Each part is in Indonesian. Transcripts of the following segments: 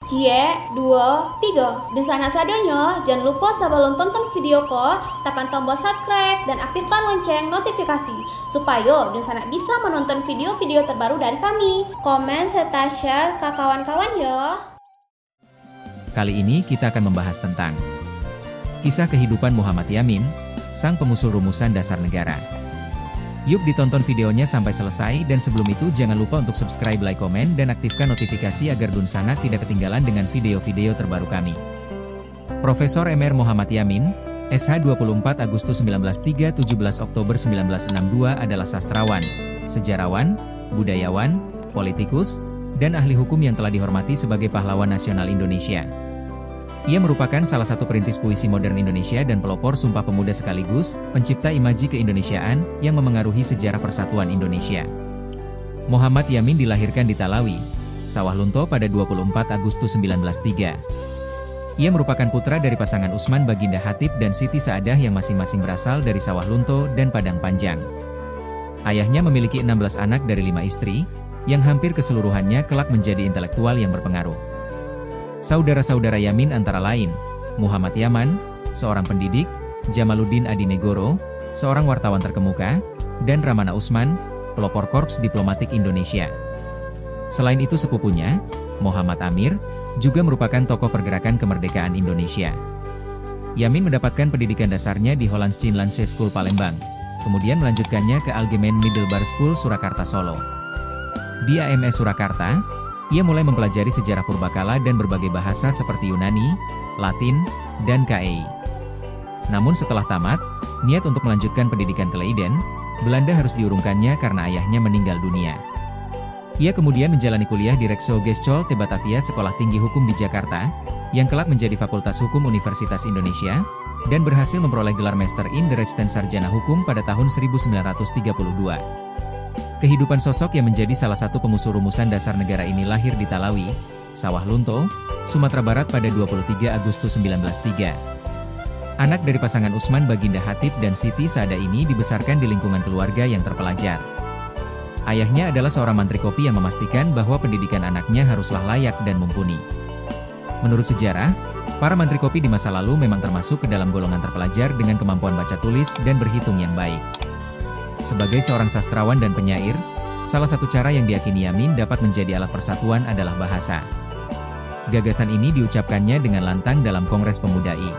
Cie, dua, tiga. Dan sana sadanya, jangan lupa sebelum tonton video ko, tekan tombol subscribe dan aktifkan lonceng notifikasi supaya dan sana bisa menonton video-video terbaru dari kami. Komen serta share ke kawan-kawan ya. Kali ini kita akan membahas tentang kisah kehidupan Muhammad Yamin, sang pengusul rumusan dasar negara. Yuk ditonton videonya sampai selesai, dan sebelum itu jangan lupa untuk subscribe, like, komen, dan aktifkan notifikasi agar Dunsana tidak ketinggalan dengan video-video terbaru kami. Profesor Mr. Muhammad Yamin, SH 24 Agustus 1903 17 Oktober 1962 adalah sastrawan, sejarawan, budayawan, politikus, dan ahli hukum yang telah dihormati sebagai pahlawan nasional Indonesia. Ia merupakan salah satu perintis puisi modern Indonesia dan pelopor Sumpah Pemuda sekaligus pencipta imaji keindonesiaan yang memengaruhi sejarah persatuan Indonesia. Muhammad Yamin dilahirkan di Talawi, Sawah Lunto pada 24 Agustus 1903. Ia merupakan putra dari pasangan Usman Baginda Hatip dan Siti Saadah yang masing-masing berasal dari Sawah Lunto dan Padang Panjang. Ayahnya memiliki 16 anak dari 5 istri, yang hampir keseluruhannya kelak menjadi intelektual yang berpengaruh. Saudara-saudara Yamin antara lain, Muhammad Yaman, seorang pendidik, Jamaluddin Adinegoro, seorang wartawan terkemuka, dan Ramana Usman, pelopor Korps Diplomatik Indonesia. Selain itu sepupunya, Muhammad Amir, juga merupakan tokoh pergerakan kemerdekaan Indonesia. Yamin mendapatkan pendidikan dasarnya di Hollands Chinlandse School Palembang, kemudian melanjutkannya ke Algemeen Middelbare School Surakarta Solo. Di AMS Surakarta, ia mulai mempelajari sejarah purbakala dan berbagai bahasa seperti Yunani, Latin, dan KEI. Namun setelah tamat, niat untuk melanjutkan pendidikan ke Leiden, Belanda harus diurungkannya karena ayahnya meninggal dunia. Ia kemudian menjalani kuliah di Rijkshogeschool te Batavia, Sekolah Tinggi Hukum di Jakarta, yang kelak menjadi Fakultas Hukum Universitas Indonesia, dan berhasil memperoleh gelar Master in the Rechten Sarjana Hukum pada tahun 1932. Kehidupan sosok yang menjadi salah satu pengusul rumusan dasar negara ini lahir di Talawi, Sawah Lunto, Sumatera Barat pada 23 Agustus 1903. Anak dari pasangan Usman Baginda Hatip dan Siti Saadah ini dibesarkan di lingkungan keluarga yang terpelajar. Ayahnya adalah seorang mantri kopi yang memastikan bahwa pendidikan anaknya haruslah layak dan mumpuni. Menurut sejarah, para mantri kopi di masa lalu memang termasuk ke dalam golongan terpelajar dengan kemampuan baca tulis dan berhitung yang baik. Sebagai seorang sastrawan dan penyair, salah satu cara yang diyakini Yamin dapat menjadi alat persatuan adalah bahasa. Gagasan ini diucapkannya dengan lantang dalam Kongres Pemuda I.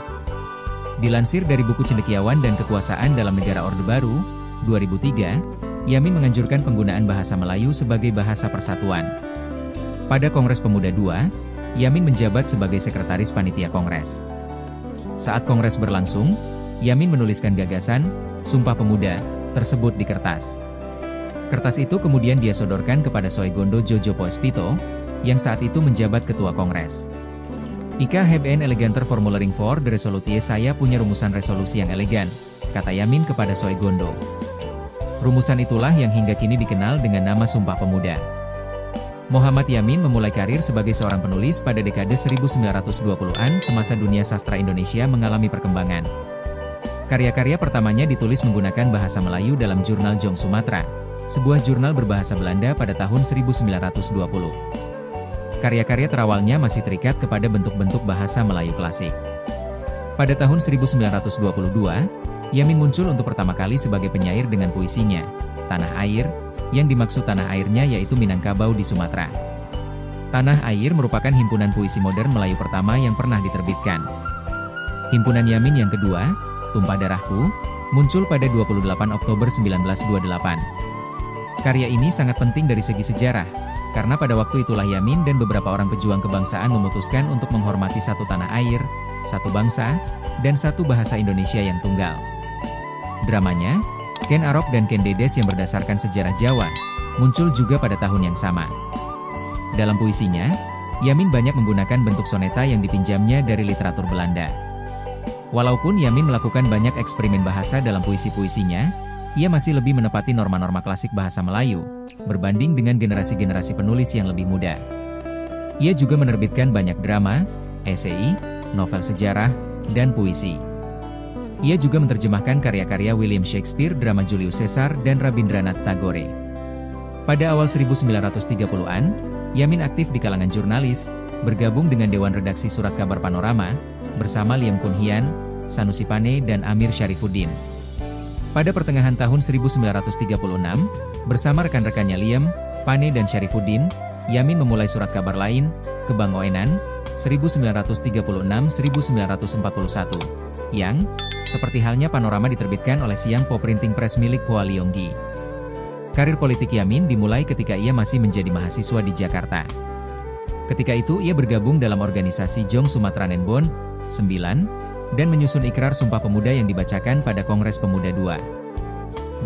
Dilansir dari buku Cendekiawan dan Kekuasaan dalam Negara Orde Baru, 2003, Yamin menganjurkan penggunaan bahasa Melayu sebagai bahasa persatuan. Pada Kongres Pemuda II, Yamin menjabat sebagai Sekretaris Panitia Kongres. Saat Kongres berlangsung, Yamin menuliskan gagasan Sumpah Pemuda tersebut di kertas. Kertas itu kemudian dia sodorkan kepada Soegondo Jojo Poespito, yang saat itu menjabat Ketua Kongres. Ika heb een eleganter formulering for the resolutie, saya punya rumusan resolusi yang elegan, kata Yamin kepada Soegondo. Rumusan itulah yang hingga kini dikenal dengan nama Sumpah Pemuda. Muhammad Yamin memulai karir sebagai seorang penulis pada dekade 1920-an semasa dunia sastra Indonesia mengalami perkembangan. Karya-karya pertamanya ditulis menggunakan bahasa Melayu dalam jurnal Jong Sumatera, sebuah jurnal berbahasa Belanda pada tahun 1920. Karya-karya terawalnya masih terikat kepada bentuk-bentuk bahasa Melayu klasik. Pada tahun 1922, Yamin muncul untuk pertama kali sebagai penyair dengan puisinya, Tanah Air, yang dimaksud tanah airnya yaitu Minangkabau di Sumatera. Tanah Air merupakan himpunan puisi modern Melayu pertama yang pernah diterbitkan. Himpunan Yamin yang kedua, Tumpah Darahku, muncul pada 28 Oktober 1928. Karya ini sangat penting dari segi sejarah, karena pada waktu itulah Yamin dan beberapa orang pejuang kebangsaan memutuskan untuk menghormati satu tanah air, satu bangsa, dan satu bahasa Indonesia yang tunggal. Dramanya, Ken Arok dan Ken Dedes yang berdasarkan sejarah Jawa, muncul juga pada tahun yang sama. Dalam puisinya, Yamin banyak menggunakan bentuk soneta yang dipinjamnya dari literatur Belanda. Walaupun Yamin melakukan banyak eksperimen bahasa dalam puisi-puisinya, ia masih lebih menepati norma-norma klasik bahasa Melayu, berbanding dengan generasi-generasi penulis yang lebih muda. Ia juga menerbitkan banyak drama, esei, novel sejarah, dan puisi. Ia juga menerjemahkan karya-karya William Shakespeare, drama Julius Caesar, dan Rabindranath Tagore. Pada awal 1930-an, Yamin aktif di kalangan jurnalis, bergabung dengan Dewan Redaksi Surat Kabar Panorama, bersama Liam Kun Hian, Sanusi Pane dan Amir Syarifuddin. Pada pertengahan tahun 1936, bersama rekan-rekannya Liam, Pane dan Syarifuddin, Yamin memulai surat kabar lain, Kebang Oenan, 1936-1941, yang, seperti halnya Panorama diterbitkan oleh Siang Po Printing Press milik Poa Lionggi. Karir politik Yamin dimulai ketika ia masih menjadi mahasiswa di Jakarta. Ketika itu ia bergabung dalam organisasi Jong Sumatranen Bon, 9, dan menyusun ikrar Sumpah Pemuda yang dibacakan pada Kongres Pemuda II.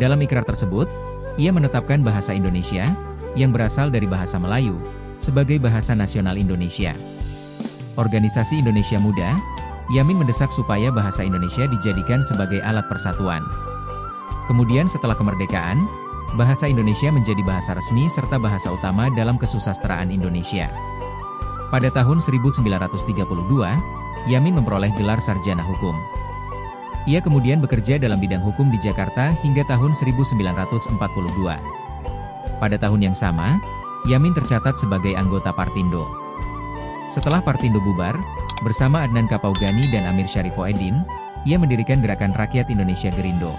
Dalam ikrar tersebut, ia menetapkan bahasa Indonesia, yang berasal dari bahasa Melayu, sebagai bahasa nasional Indonesia. Organisasi Indonesia Muda, Yamin mendesak supaya bahasa Indonesia dijadikan sebagai alat persatuan. Kemudian setelah kemerdekaan, bahasa Indonesia menjadi bahasa resmi serta bahasa utama dalam kesusastraan Indonesia. Pada tahun 1932, Yamin memperoleh gelar sarjana hukum. Ia kemudian bekerja dalam bidang hukum di Jakarta hingga tahun 1942. Pada tahun yang sama, Yamin tercatat sebagai anggota Partindo. Setelah Partindo bubar, bersama Adnan Kapaugani dan Amir Syarifuddin, ia mendirikan Gerakan Rakyat Indonesia Gerindo.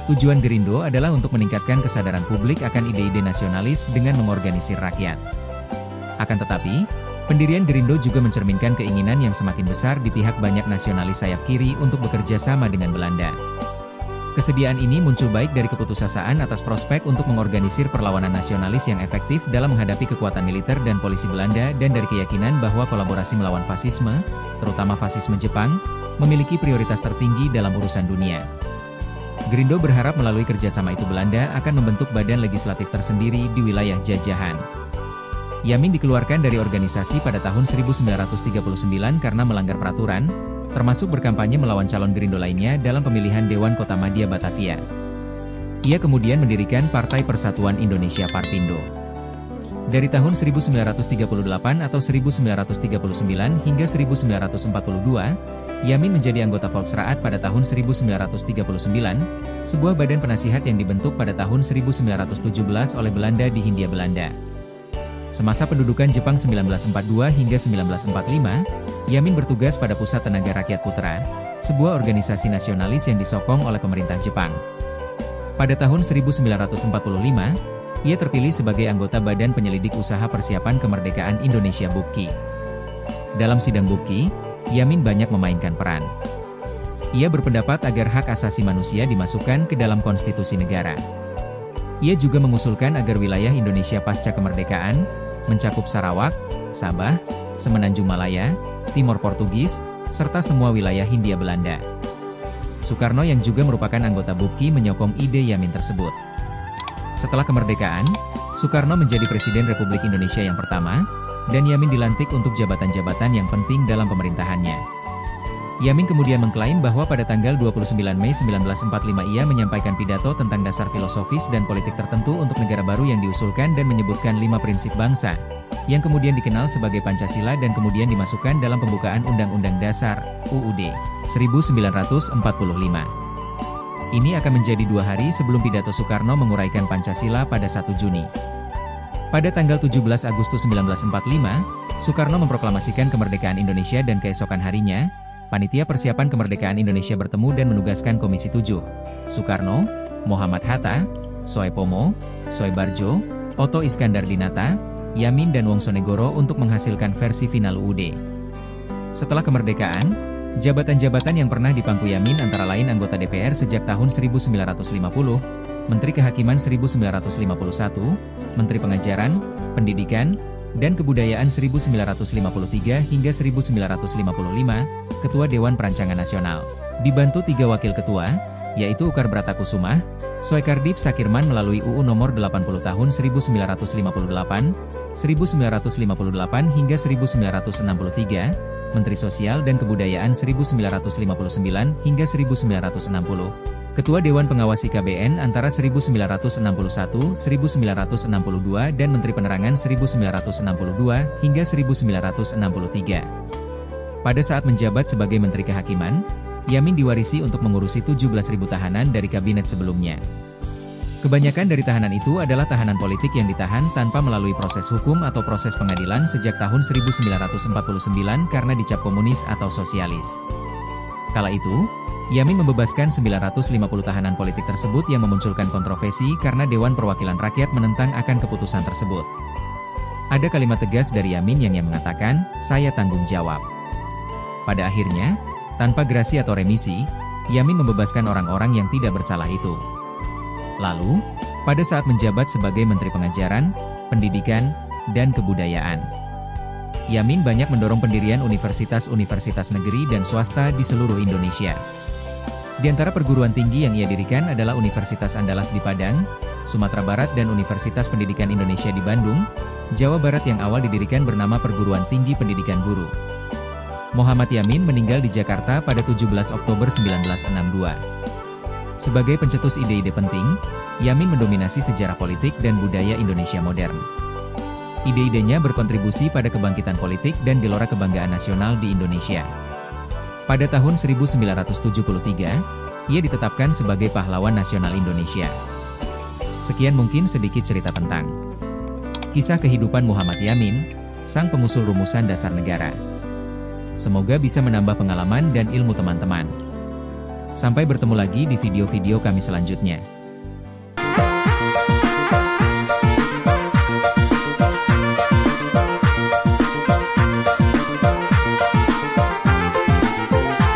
Tujuan Gerindo adalah untuk meningkatkan kesadaran publik akan ide-ide nasionalis dengan mengorganisir rakyat. Akan tetapi, pendirian Gerindo juga mencerminkan keinginan yang semakin besar di pihak banyak nasionalis sayap kiri untuk bekerja sama dengan Belanda. Kesediaan ini muncul baik dari keputusasaan atas prospek untuk mengorganisir perlawanan nasionalis yang efektif dalam menghadapi kekuatan militer dan polisi Belanda dan dari keyakinan bahwa kolaborasi melawan fasisme, terutama fasisme Jepang, memiliki prioritas tertinggi dalam urusan dunia. Gerindo berharap melalui kerjasama itu Belanda akan membentuk badan legislatif tersendiri di wilayah jajahan. Yamin dikeluarkan dari organisasi pada tahun 1939 karena melanggar peraturan, termasuk berkampanye melawan calon Gerindo lainnya dalam pemilihan Dewan Kota Madya Batavia. Ia kemudian mendirikan Partai Persatuan Indonesia Partindo. Dari tahun 1938 atau 1939 hingga 1942, Yamin menjadi anggota Volksraad pada tahun 1939, sebuah badan penasihat yang dibentuk pada tahun 1917 oleh Belanda di Hindia Belanda. Semasa pendudukan Jepang 1942 hingga 1945, Yamin bertugas pada Pusat Tenaga Rakyat Putra, sebuah organisasi nasionalis yang disokong oleh pemerintah Jepang. Pada tahun 1945, ia terpilih sebagai anggota Badan Penyelidik Usaha Persiapan Kemerdekaan Indonesia BUPKI. Dalam sidang BUPKI, Yamin banyak memainkan peran. Ia berpendapat agar hak asasi manusia dimasukkan ke dalam konstitusi negara. Ia juga mengusulkan agar wilayah Indonesia pasca kemerdekaan, mencakup Sarawak, Sabah, Semenanjung Malaya, Timor Portugis, serta semua wilayah Hindia Belanda. Soekarno yang juga merupakan anggota BUPKI menyokong ide Yamin tersebut. Setelah kemerdekaan, Soekarno menjadi Presiden Republik Indonesia yang pertama, dan Yamin dilantik untuk jabatan-jabatan yang penting dalam pemerintahannya. Yamin kemudian mengklaim bahwa pada tanggal 29 Mei 1945 ia menyampaikan pidato tentang dasar filosofis dan politik tertentu untuk negara baru yang diusulkan dan menyebutkan 5 prinsip bangsa, yang kemudian dikenal sebagai Pancasila dan kemudian dimasukkan dalam pembukaan Undang-Undang Dasar, UUD, 1945. Ini akan menjadi 2 hari sebelum pidato Soekarno menguraikan Pancasila pada 1 Juni. Pada tanggal 17 Agustus 1945, Soekarno memproklamasikan kemerdekaan Indonesia dan keesokan harinya, Panitia Persiapan Kemerdekaan Indonesia bertemu dan menugaskan Komisi 7, Soekarno, Muhammad Hatta, Soepomo, Soebarjo, Otto Iskandar Dinata, Yamin dan Wongsonegoro untuk menghasilkan versi final UUD. Setelah kemerdekaan, jabatan-jabatan yang pernah dipangku Yamin antara lain anggota DPR sejak tahun 1950, Menteri Kehakiman 1951, Menteri Pengajaran, Pendidikan, dan Kebudayaan 1953 hingga 1955, Ketua Dewan Perancangan Nasional. Dibantu 3 wakil ketua, yaitu Ukar Bratakusumah, Soekardip Sakirman melalui UU Nomor 80 Tahun 1958, 1958 hingga 1963, Menteri Sosial dan Kebudayaan 1959 hingga 1960, Ketua Dewan Pengawas IKBN antara 1961-1962 dan Menteri Penerangan 1962 hingga 1963. Pada saat menjabat sebagai Menteri Kehakiman, Yamin diwarisi untuk mengurusi 17.000 tahanan dari kabinet sebelumnya. Kebanyakan dari tahanan itu adalah tahanan politik yang ditahan tanpa melalui proses hukum atau proses pengadilan sejak tahun 1949 karena dicap komunis atau sosialis. Kala itu, Yamin membebaskan 950 tahanan politik tersebut yang memunculkan kontroversi karena Dewan Perwakilan Rakyat menentang akan keputusan tersebut. Ada kalimat tegas dari Yamin yang mengatakan, "Saya tanggung jawab." Pada akhirnya, tanpa grasi atau remisi, Yamin membebaskan orang-orang yang tidak bersalah itu. Lalu, pada saat menjabat sebagai Menteri Pengajaran, Pendidikan, dan Kebudayaan, Yamin banyak mendorong pendirian universitas-universitas negeri dan swasta di seluruh Indonesia. Di antara perguruan tinggi yang ia dirikan adalah Universitas Andalas di Padang, Sumatera Barat dan Universitas Pendidikan Indonesia di Bandung, Jawa Barat yang awal didirikan bernama Perguruan Tinggi Pendidikan Guru. Muhammad Yamin meninggal di Jakarta pada 17 Oktober 1962. Sebagai pencetus ide-ide penting, Yamin mendominasi sejarah politik dan budaya Indonesia modern. Ide-idenya berkontribusi pada kebangkitan politik dan gelora kebanggaan nasional di Indonesia. Pada tahun 1973, ia ditetapkan sebagai pahlawan nasional Indonesia. Sekian mungkin sedikit cerita tentang kisah kehidupan Muhammad Yamin, sang pengusul rumusan dasar negara. Semoga bisa menambah pengalaman dan ilmu teman-teman. Sampai bertemu lagi di video-video kami selanjutnya.